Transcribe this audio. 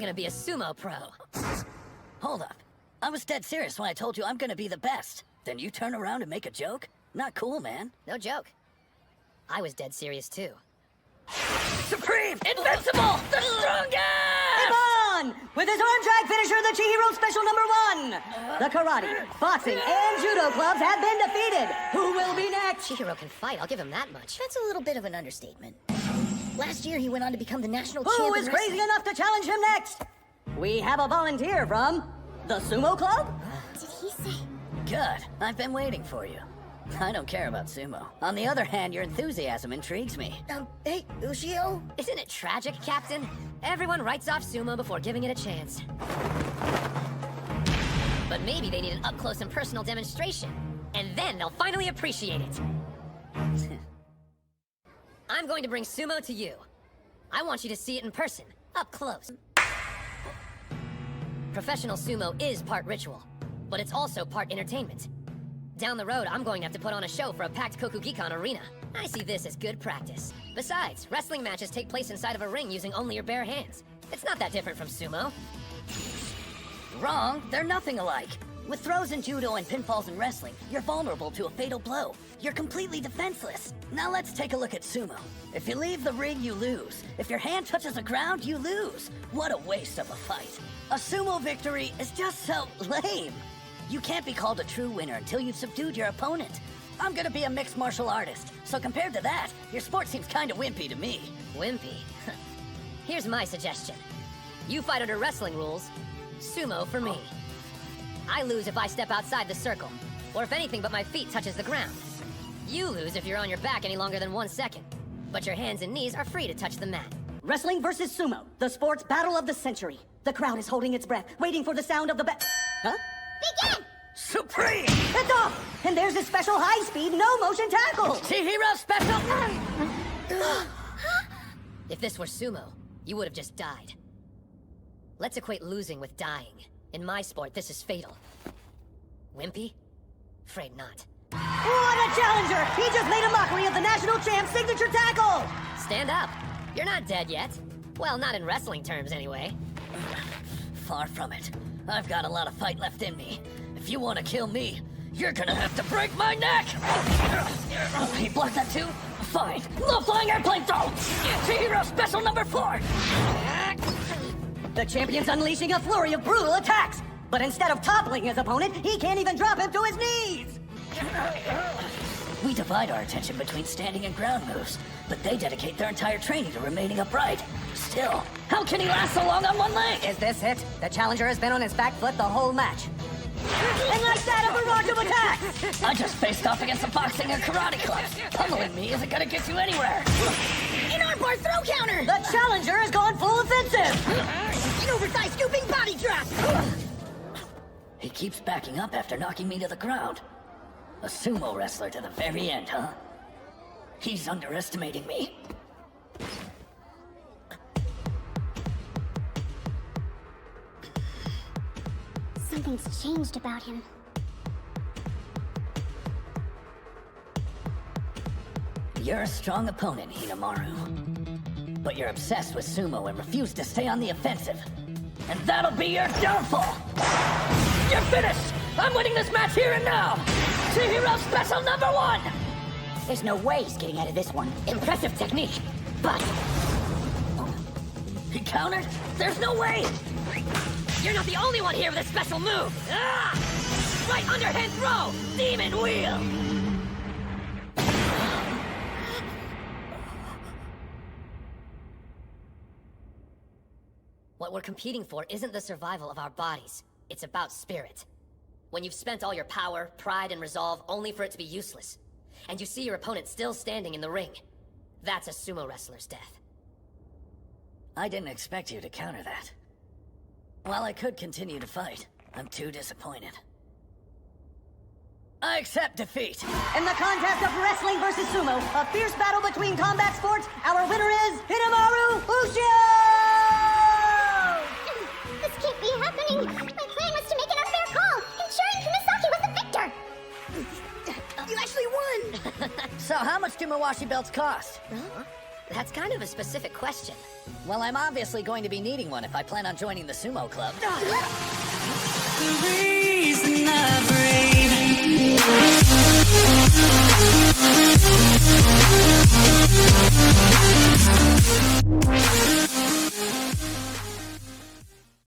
gonna be a sumo pro. Hold up. I was dead serious when I told you I'm gonna be the best. Then you turn around and make a joke? Not cool, man. No joke. I was dead serious too. Supreme! Invincible! The strongest! Ivan! With his arm drag finisher, the Chihiro Special #1! The karate, boxing, and judo clubs have been defeated! Who will be next? Chihiro can fight, I'll give him that much. That's a little bit of an understatement. Last year, he went on to become the national Who champion. is crazy enough to challenge him next? We have a volunteer from the Sumo Club? Did he say? Good. I've been waiting for you. I don't care about sumo. On the other hand, your enthusiasm intrigues me. Hey, Ushio? Isn't it tragic, Captain? Everyone writes off sumo before giving it a chance. But maybe they need an up-close and personal demonstration, and then they'll finally appreciate it. I'm going to bring sumo to you. I want you to see it in person, up close. Professional sumo is part ritual, but it's also part entertainment. Down the road, I'm going to have to put on a show for a packed Kokugikan arena. I see this as good practice. Besides, wrestling matches take place inside of a ring using only your bare hands. It's not that different from sumo. Wrong. They're nothing alike. With throws in judo and pinfalls in wrestling, you're vulnerable to a fatal blow. You're completely defenseless. Now let's take a look at sumo. If you leave the ring, you lose. If your hand touches the ground, you lose. What a waste of a fight. A sumo victory is just so lame. You can't be called a true winner until you've subdued your opponent. I'm gonna be a mixed martial artist, so compared to that, your sport seems kinda wimpy to me. Wimpy? Here's my suggestion. You fight under wrestling rules, sumo for me. I lose if I step outside the circle, or if anything but my feet touches the ground. You lose if you're on your back any longer than 1 second, but your hands and knees are free to touch the mat. Wrestling versus sumo, the sports battle of the century. The crowd is holding its breath, waiting for the sound of the Huh? Begin! Supreme! It's off! And there's a special high-speed, no-motion tackle! Chihiro Special! If this were sumo, you would have just died. Let's equate losing with dying. In my sport, this is fatal. Wimpy? Afraid not. What a challenger! He just made a mockery of the national champ's signature tackle! Stand up. You're not dead yet. Well, not in wrestling terms, anyway. Far from it. I've got a lot of fight left in me. If you want to kill me, you're gonna have to break my neck! He blocked that too? Fine. Low flying airplane throw! Chihiro Special #4! The champion's unleashing a flurry of brutal attacks! But instead of toppling his opponent, he can't even drop him to his knees! We divide our attention between standing and ground moves, but they dedicate their entire training to remaining upright. Still, how can he last so long on one leg? Is this it? The challenger has been on his back foot the whole match. And like that, a barrage of attacks! I just faced off against a boxing and karate clubs. Pummeling me isn't gonna get you anywhere. An armbar throw counter! The challenger has gone full offensive! An oversized scooping body drop! He keeps backing up after knocking me to the ground. A sumo wrestler to the very end, huh? He's underestimating me. Something's changed about him. You're a strong opponent, Hinomaru. But you're obsessed with sumo and refuse to stay on the offensive. And that'll be your downfall! You're finished! I'm winning this match here and now! Chihiro Special #1! There's no way he's getting out of this one. Impressive technique, but He countered? There's no way! you're not the only one here with a special move! Ah! Right underhand throw! Demon wheel! What we're competing for isn't the survival of our bodies. It's about spirit. When you've spent all your power, pride, and resolve only for it to be useless, and you see your opponent still standing in the ring, that's a sumo wrestler's death. I didn't expect you to counter that. While I could continue to fight, I'm too disappointed. I accept defeat! In the contest of wrestling versus sumo, a fierce battle between combat sports, our winner is Hinomaru Ushio! This can't be happening. My plan was to make an unfair call, ensuring Kumasaki was the victor. You actually won! So how much do Mawashi belts cost? Huh? That's kind of a specific question. Well, I'm obviously going to be needing one if I plan on joining the sumo club. The reason I breathe.